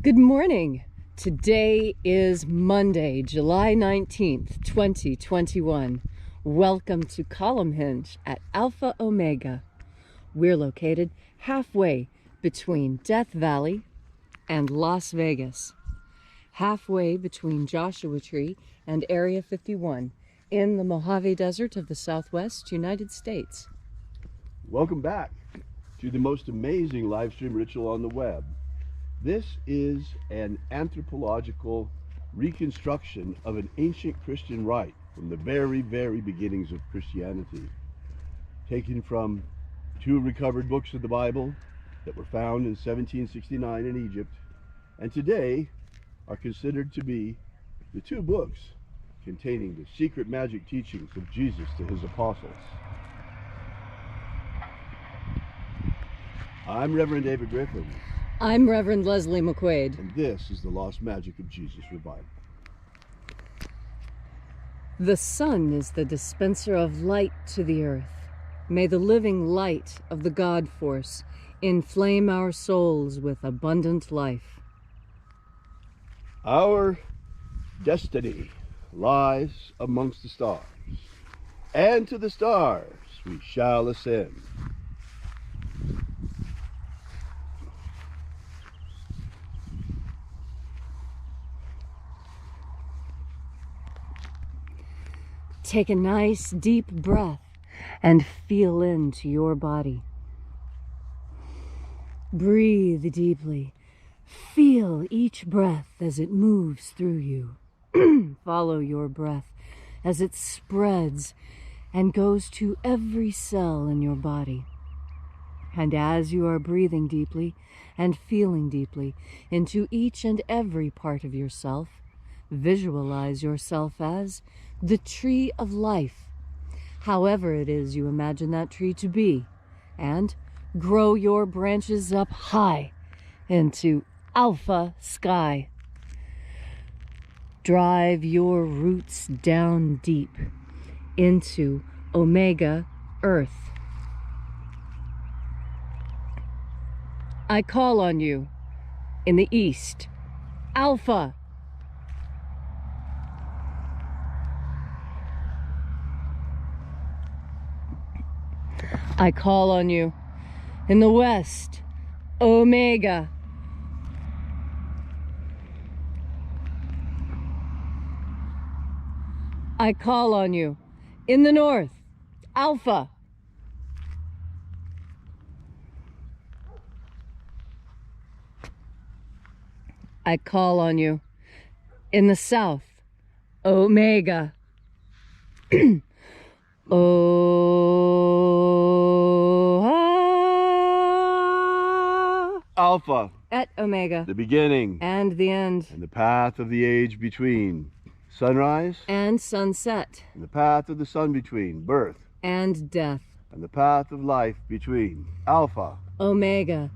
Good morning. Today is Monday, July 19th, 2021. Welcome to Column Hinge at Alpha Omega. We're located halfway between Death Valley and Las Vegas, halfway between Joshua Tree and Area 51 in the Mojave Desert of the Southwest United States. Welcome back to the most amazing live stream ritual on the web. This is an anthropological reconstruction of an ancient Christian rite from the very, very beginnings of Christianity, taken from two recovered books of the Bible that were found in 1769 in Egypt, and today are considered to be the two books containing the secret magic teachings of Jesus to his apostles. I'm Reverend David Griffin. I'm Reverend Leslie McQuaid. And this is the Lost Magic of Jesus Revival. The sun is the dispenser of light to the earth. May the living light of the God force inflame our souls with abundant life. Our destiny lies amongst the stars, and to the stars we shall ascend. Take a nice deep breath and feel into your body. Breathe deeply. Feel each breath as it moves through you. Follow your breath as it spreads and goes to every cell in your body. And as you are breathing deeply and feeling deeply into each and every part of yourself, visualize yourself as the tree of life, however it is you imagine that tree to be, and grow your branches up high into alpha sky. Drive your roots down deep into omega earth. I call on you in the east, alpha. I call on you in the west, omega. I call on you in the north, alpha. I call on you in the south, omega. Alpha, at omega, the beginning and the end, and the path of the age between. Sunrise and sunset, and the path of the sun between. Birth and death, and the path of life between. Alpha, omega.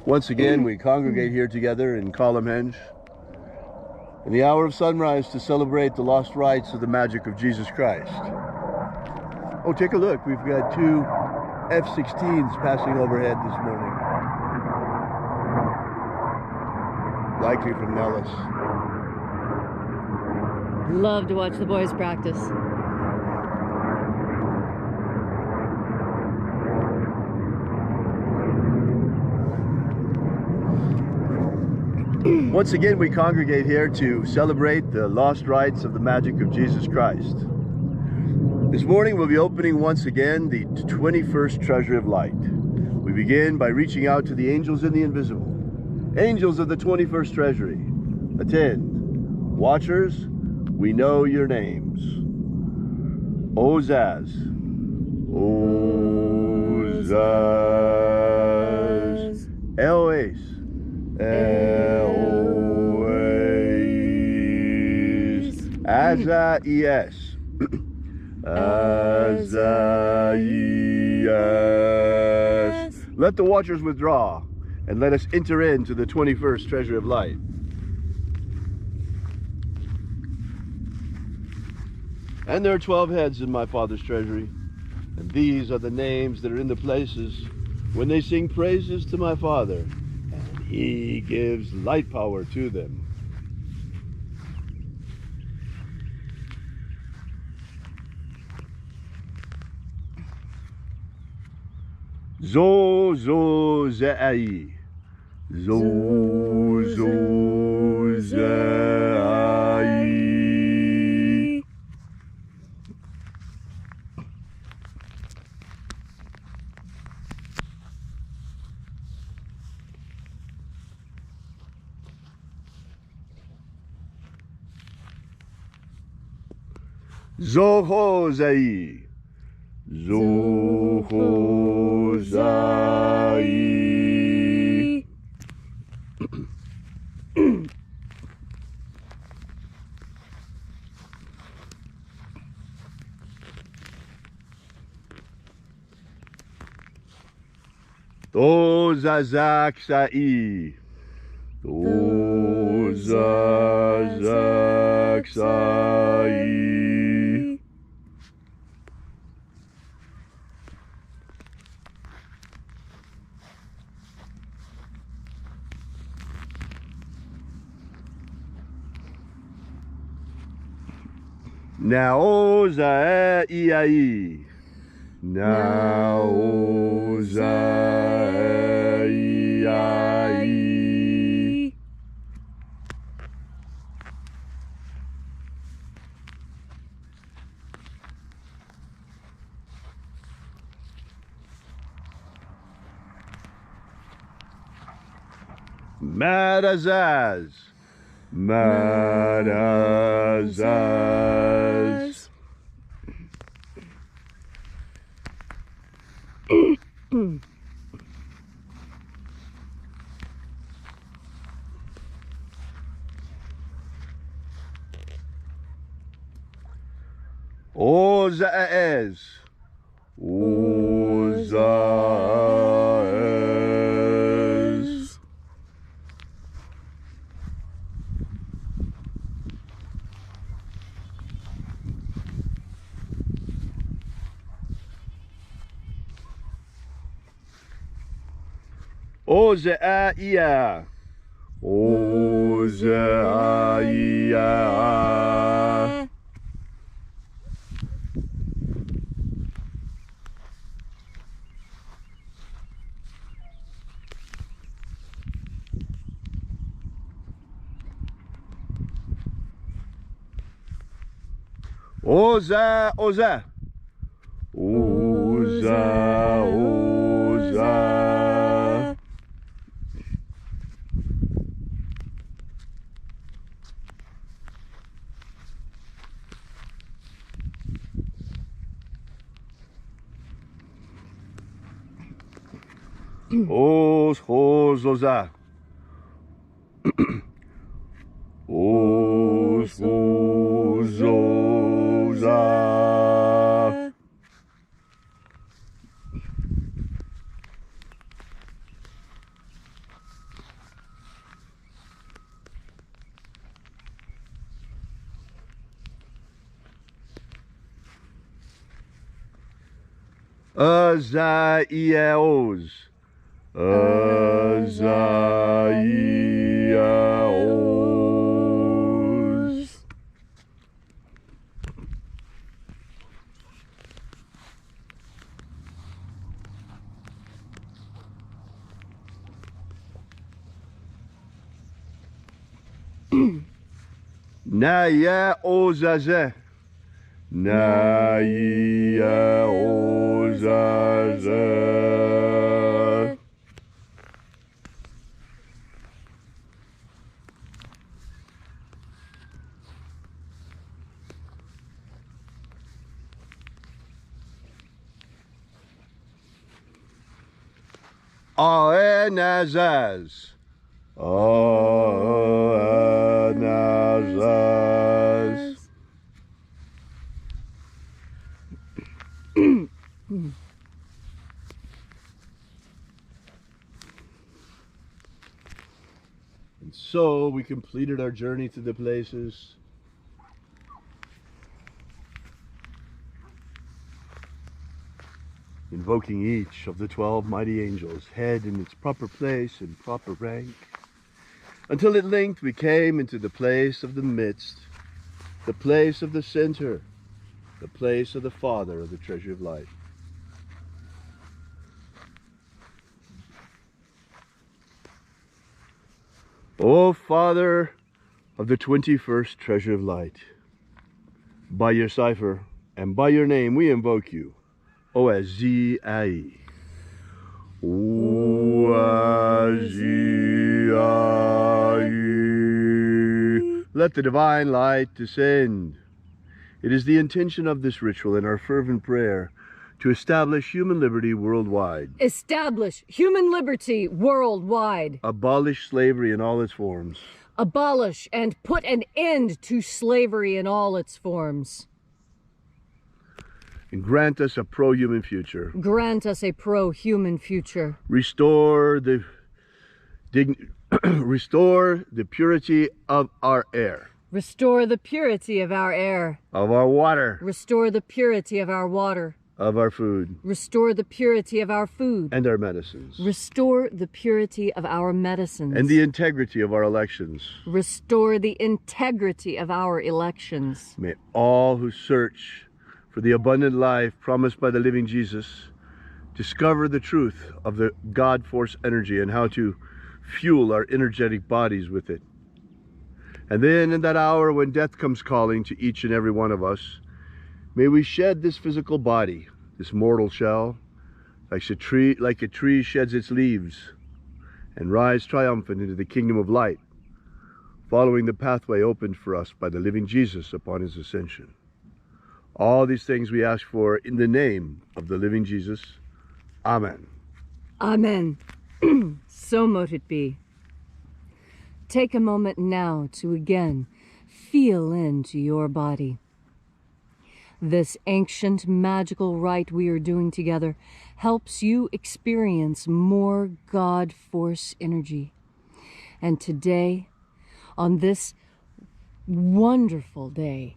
Once again, we congregate here together in Column Hinge in the hour of sunrise to celebrate the lost rites of the magic of Jesus Christ. Oh, take a look. We've got two F-16s passing overhead this morning. Likely from Nellis. Love to watch the boys practice. Once again, we congregate here to celebrate the lost rites of the magic of Jesus Christ. This morning we'll be opening once again the 21st Treasury of Light. We begin by reaching out to the angels in the invisible. Angels of the 21st Treasury, attend. Watchers, we know your names. Ozaz, Ozaz, Eloes, Eloes, Azaias, Azaias. Let the watchers withdraw, and let us enter into the 21st Treasury of Light. And there are 12 heads in my Father's treasury, and these are the names that are in the places when they sing praises to my Father, and he gives light power to them. Zo zo ze'ai. Zo zo ze'ai. Zohozai. Zohozai. Tozazaksai. Tozazaksai. Naozai. Naozai. Madazaz. Madazaz. Ozaez. Ozaez. Ozaia. Ozaia. Oza, oza. Oza, oza. Os, os, oza. Os, os, oza. Azaiaos. Azaiaos. Naya ozaze. Naya ozaze. Aenazaz. Aenazaz. And so we completed our journey to the places. invoking each of the 12 mighty angels, head in its proper place and proper rank, until at length we came into the place of the midst, the place of the center, the place of the Father of the treasure of light. O Father of the 21st treasure of light, by your cipher and by your name we invoke you, O-A-Z-I-E. O-A-Z-I-E. Let the divine light descend. It is the intention of this ritual and our fervent prayer to establish human liberty worldwide. Establish human liberty worldwide. Abolish slavery in all its forms. Abolish and put an end to slavery in all its forms. And grant us a pro-human future. Grant us a pro-human future. Restore the restore the purity of our air. Restore the purity of our air. Of our water. Restore the purity of our water. Of our food. Restore the purity of our food. And our medicines. Restore the purity of our medicines. And the integrity of our elections. Restore the integrity of our elections. May all who search for the abundant life promised by the living Jesus discover the truth of the God force energy and how to fuel our energetic bodies with it. And then in that hour when death comes calling to each and every one of us, may we shed this physical body, this mortal shell, like a tree sheds its leaves, and rise triumphant into the kingdom of light, following the pathway opened for us by the living Jesus upon his ascension. All these things we ask for in the name of the living Jesus. Amen. Amen. So mote it be. Take a moment now to again feel into your body. This ancient magical rite we are doing together helps you experience more God force energy. And today, on this wonderful day,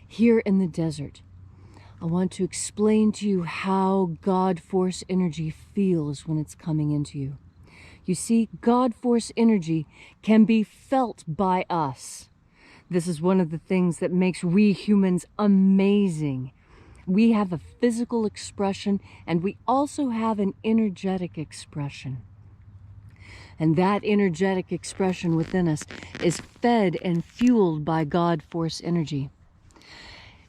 here in the desert, I want to explain to you how God force energy feels when it's coming into you. You see, God force energy can be felt by us. This is one of the things that makes we humans amazing. We have a physical expression and we also have an energetic expression. And that energetic expression within us is fed and fueled by God force energy.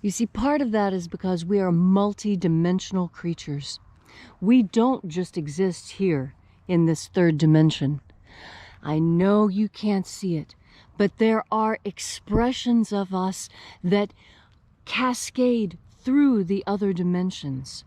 You see, part of that is because we are multi-dimensional creatures. We don't just exist here in this third dimension. I know you can't see it, but there are expressions of us that cascade through the other dimensions.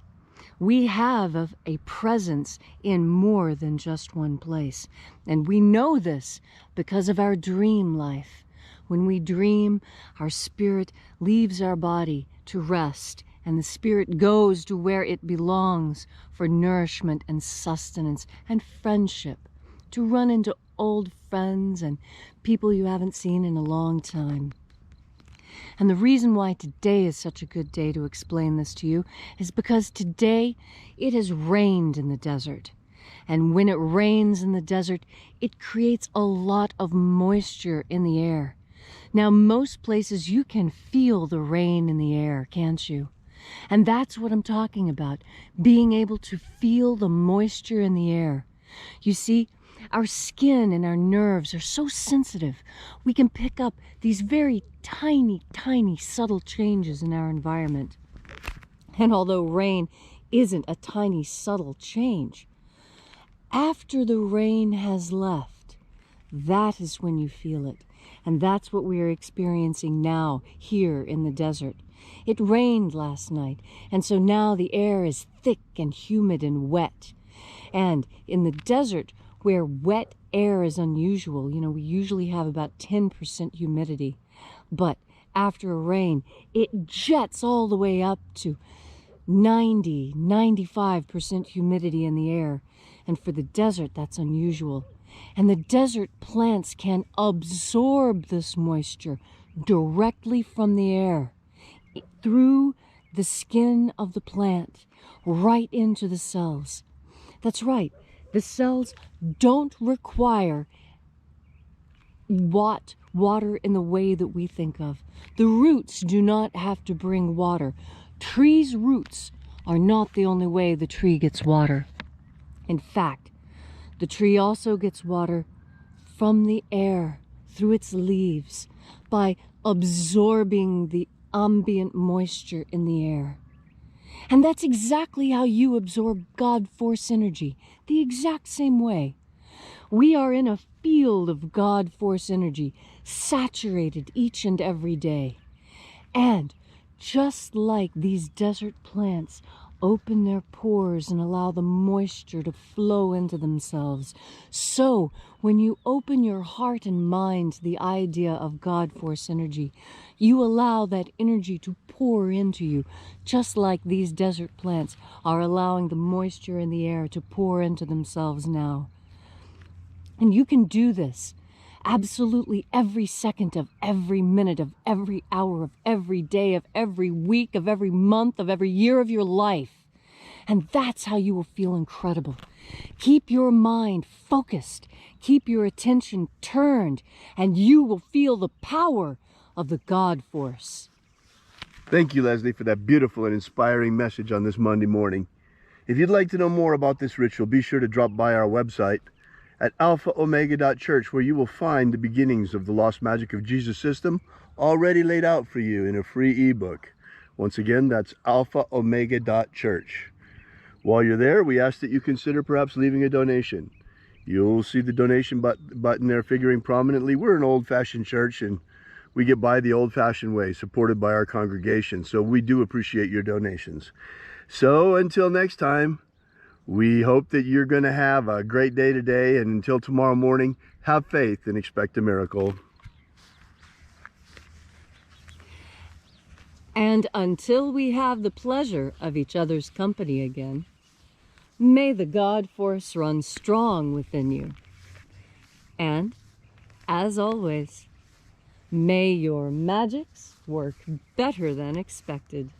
We have a presence in more than just one place. And we know this because of our dream life. When we dream, our spirit leaves our body to rest, and the spirit goes to where it belongs for nourishment and sustenance and friendship, to run into old friends and people you haven't seen in a long time. And the reason why today is such a good day to explain this to you is because today it has rained in the desert. And when it rains in the desert, it creates a lot of moisture in the air. Now, most places you can feel the rain in the air, can't you? And that's what I'm talking about, being able to feel the moisture in the air. You see, our skin and our nerves are so sensitive. We can pick up these very tiny, tiny, subtle changes in our environment. And although rain isn't a tiny, subtle change, after the rain has left, that is when you feel it. And that's what we are experiencing now here in the desert. It rained last night, and so now the air is thick and humid and wet. And in the desert, where wet air is unusual, you know, we usually have about 10% humidity. But after a rain, it jets all the way up to 90, 95% humidity in the air. And for the desert, that's unusual. And the desert plants can absorb this moisture directly from the air through the skin of the plant right into the cells. That's right. The cells don't require water in the way that we think of. The roots do not have to bring water. Trees' roots are not the only way the tree gets water. In fact, the tree also gets water from the air through its leaves by absorbing the ambient moisture in the air. And that's exactly how you absorb God force energy, the exact same way. We are in a field of God force energy, saturated each and every day. And just like these desert plants open their pores and allow the moisture to flow into themselves, so when you open your heart and mind to the idea of God force energy, you allow that energy to pour into you, just like these desert plants are allowing the moisture in the air to pour into themselves now. And you can do this absolutely every second of every minute of every hour of every day of every week of every month of every year of your life. And that's how you will feel incredible. Keep your mind focused. Keep your attention turned, and you will feel the power of the God force. Thank you, Leslie, for that beautiful and inspiring message on this Monday morning. If you'd like to know more about this ritual, be sure to drop by our website at alphaomega.church, where you will find the beginnings of the Lost Magic of Jesus system already laid out for you in a free ebook. Once again, that's alphaomega.church. While you're there, we ask that you consider perhaps leaving a donation. You'll see the donation button there figuring prominently. We're an old-fashioned church, and we get by the old-fashioned way, supported by our congregation. So we do appreciate your donations. So until next time, we hope that you're going to have a great day today, and until tomorrow morning, have faith and expect a miracle. And until we have the pleasure of each other's company again, may the God force run strong within you. And, as always, may your magics work better than expected.